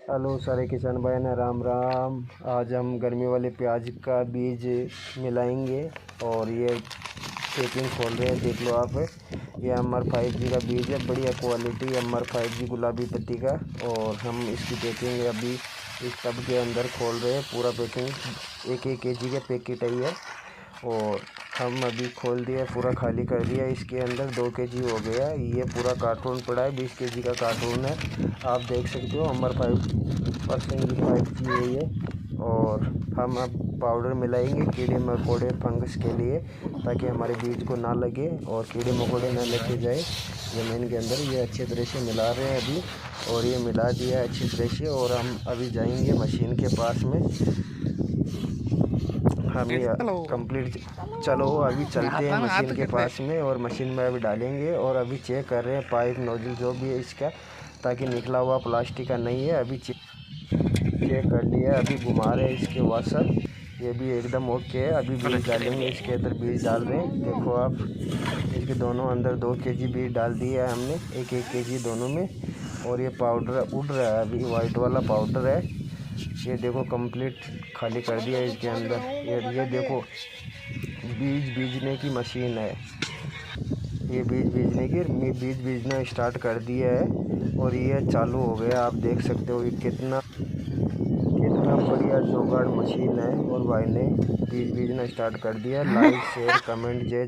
Hello सारे किसान भाई ने राम राम। आज हम गर्मी वाले प्याज का बीज मिलाएंगे और ये पैकिंग खोल रहे हैं। देख लो आप, ये MR5G का बीज है, बढ़िया क्वालिटी MR5G गुलाबी पत्ती का। और हम इसकी पैकिंग अभी इस टब के अंदर खोल रहे हैं। पूरा पैकिंग 1-1 kg के पैकेट है ये, और हम अभी खोल दिया, पूरा खाली कर दिया। इसके अंदर 2 kg हो गया। ये पूरा कार्टून पड़ा है, 20 kg का कार्टून है। आप देख सकते हो MR5G है ये। और हम अब पाउडर मिलाएंगे कीड़े मकोड़े फंगस के लिए, ताकि हमारे बीज को ना लगे और कीड़े मकोड़े ना लेके जाए ज़मीन के अंदर। ये अच्छे तरह से मिला रहे हैं अभी, और ये मिला दिया है अच्छी तरह से। और हम अभी जाएंगे मशीन के पास में। हम ये कंप्लीट, चलो अभी चलते हैं मशीन के पास में, और मशीन में अभी डालेंगे। और अभी चेक कर रहे हैं पाइप नोजल जो भी है इसका, ताकि निकला हुआ प्लास्टिक का नहीं है। अभी चेक कर लिया, अभी घुमा रहे हैं इसके वाशर, ये भी एकदम ओके है। अभी बीज डालेंगे, इसके अंदर बीज डाल रहे हैं। देखो आप, इसके दोनों अंदर 2 kg बीज डाल दिया है हमने, 1-1 kg दोनों में। और ये पाउडर उड़ रहा है, अभी वाइट वाला पाउडर है। ये देखो कंप्लीट खाली कर दिया इसके अंदर। ये देखो बीज बीजने की मशीन है, ये बीज बीजना स्टार्ट कर दिया है, और ये चालू हो गया। आप देख सकते हो ये कितना बढ़िया जुगाड़ मशीन है। और भाई ने बीज बीजना स्टार्ट कर दिया। लाइक शेयर कमेंट जय